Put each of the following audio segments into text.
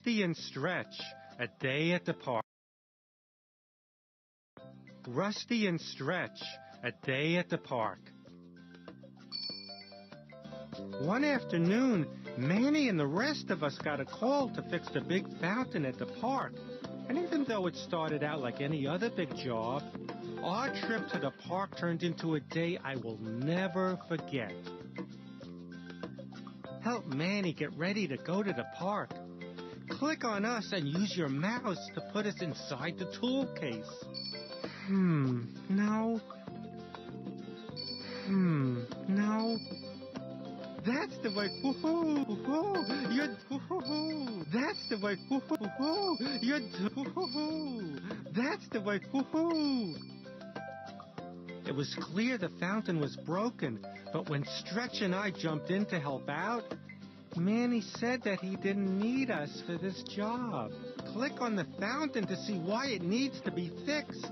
Rusty and Stretch, a day at the park. Rusty and Stretch, a day at the park. One afternoon, Manny and the rest of us got a call to fix the big fountain at the park. And even though it started out like any other big job, our trip to the park turned into a day I will never forget. Help Manny get ready to go to the park. Click on us and use your mouse to put us inside the tool case. No. No. That's the way, woohoo, you're, woohoo, that's the way, woohoo, you're, woohoo, that's the way, woohoo. It was clear the fountain was broken, but when Stretch and I jumped in to help out, Manny said that he didn't need us for this job. Click on the fountain to see why it needs to be fixed.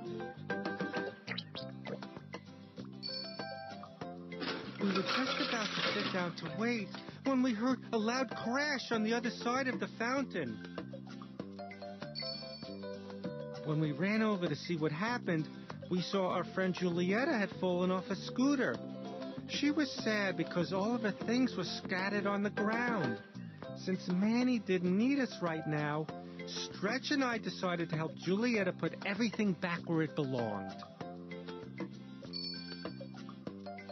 We were just about to sit down to wait when we heard a loud crash on the other side of the fountain. When we ran over to see what happened, we saw our friend Julietta had fallen off a scooter. She was sad because all of her things were scattered on the ground. Since Manny didn't need us right now, Stretch and I decided to help Julietta put everything back where it belonged.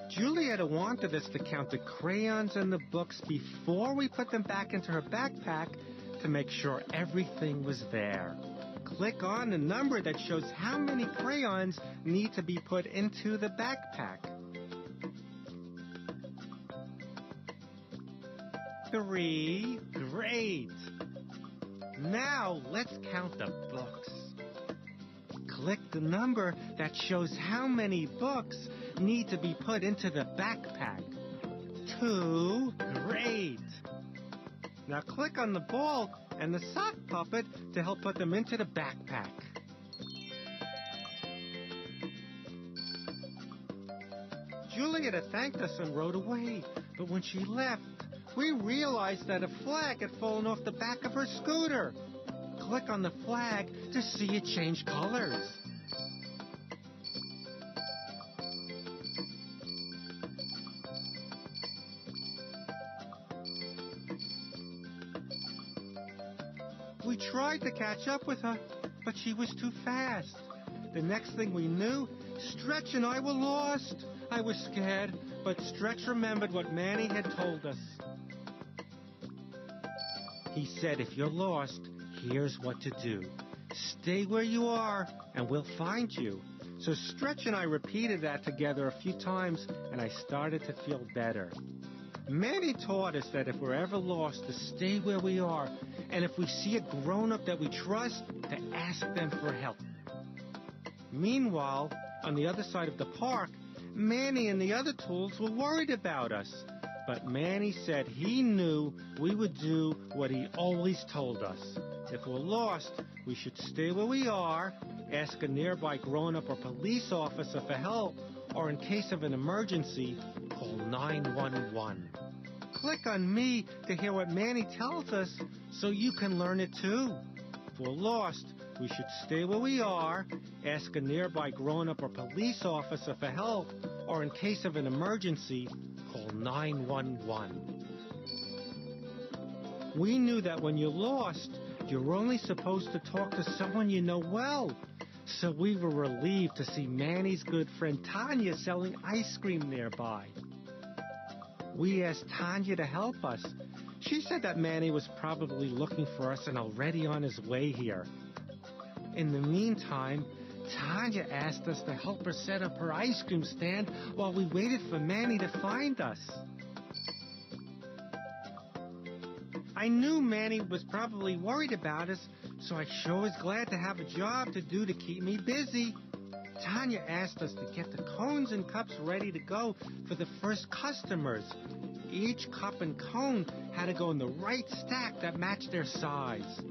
Julietta wanted us to count the crayons and the books before we put them back into her backpack to make sure everything was there. Click on the number that shows how many crayons need to be put into the backpack. 3. Great! Now let's count the books. Click the number that shows how many books need to be put into the backpack. 2. Great! Now click on the ball and the sock puppet to help put them into the backpack. Julietta thanked us and rode away, but when she left, we realized that a flag had fallen off the back of her scooter. Click on the flag to see it change colors. We tried to catch up with her, but she was too fast. The next thing we knew, Stretch and I were lost. I was scared, but Stretch remembered what Manny had told us. He said, if you're lost, here's what to do. Stay where you are, and we'll find you. So Stretch and I repeated that together a few times, and I started to feel better. Manny taught us that if we're ever lost, to stay where we are, and if we see a grown-up that we trust, to ask them for help. Meanwhile, on the other side of the park, Manny and the other tools were worried about us. But Manny said he knew we would do what he always told us. If we're lost, we should stay where we are, ask a nearby grown-up or police officer for help, or in case of an emergency, call 911. Click on me to hear what Manny tells us so you can learn it too. If we're lost, we should stay where we are, ask a nearby grown-up or police officer for help, or in case of an emergency, call 911. We knew that when you're lost, you're only supposed to talk to someone you know well. So we were relieved to see Manny's good friend Tanya selling ice cream nearby. We asked Tanya to help us. She said that Manny was probably looking for us and already on his way here. In the meantime, Tanya asked us to help her set up her ice cream stand while we waited for Manny to find us. I knew Manny was probably worried about us, so I sure was glad to have a job to do to keep me busy. Tanya asked us to get the cones and cups ready to go for the first customers. Each cup and cone had to go in the right stack that matched their size.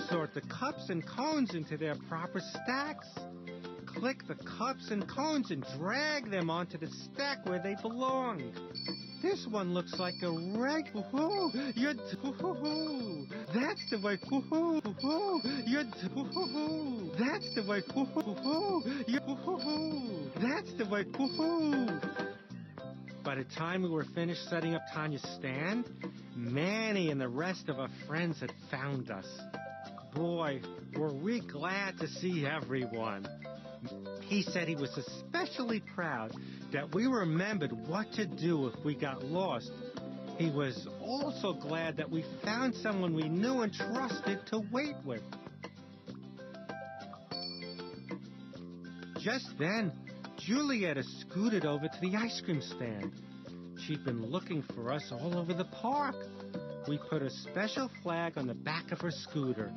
Sort the cups and cones into their proper stacks. Click the cups and cones and drag them onto the stack where they belong. This one looks like a reg. Woohoo! That's the way. Woo-hoo, woo-hoo. You're woo-hoo. That's the way. Woo-hoo, woo-hoo. You're woo-hoo. That's the way. Woo-hoo. By the time we were finished setting up Tanya's stand, Manny and the rest of our friends had found us. Boy, were we glad to see everyone. He said he was especially proud that we remembered what to do if we got lost. He was also glad that we found someone we knew and trusted to wait with. Just then, Julietta scooted over to the ice cream stand. She'd been looking for us all over the park. We put a special flag on the back of her scooter.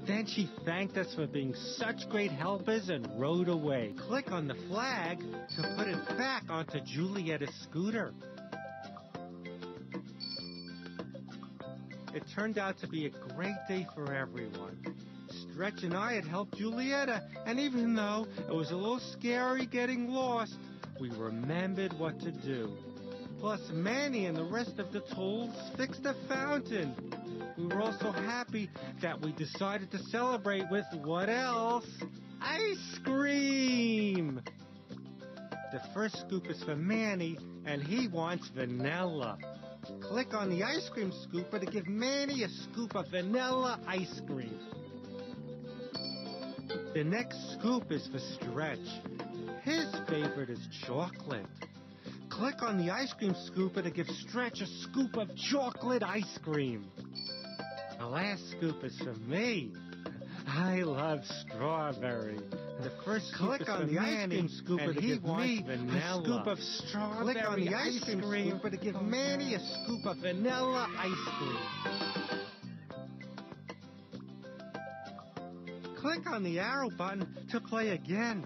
Then she thanked us for being such great helpers and rode away. Click on the flag to put it back onto Julietta's scooter. It turned out to be a great day for everyone. Stretch and I had helped Julietta, and even though it was a little scary getting lost, we remembered what to do. Plus, Manny and the rest of the tools fixed the fountain. We were also happy that we decided to celebrate with what else? Ice cream! The first scoop is for Manny, and he wants vanilla. Click on the ice cream scooper to give Manny a scoop of vanilla ice cream. The next scoop is for Stretch. His favorite is chocolate. Click on the ice cream scooper to give Stretch a scoop of chocolate ice cream. The last scoop is for me. I love strawberry. The first scoop is for Manny, and he wants vanilla. A scoop of strawberry. Click on the ice cream scooper to give Manny a scoop of vanilla ice cream. Click on the arrow button to play again.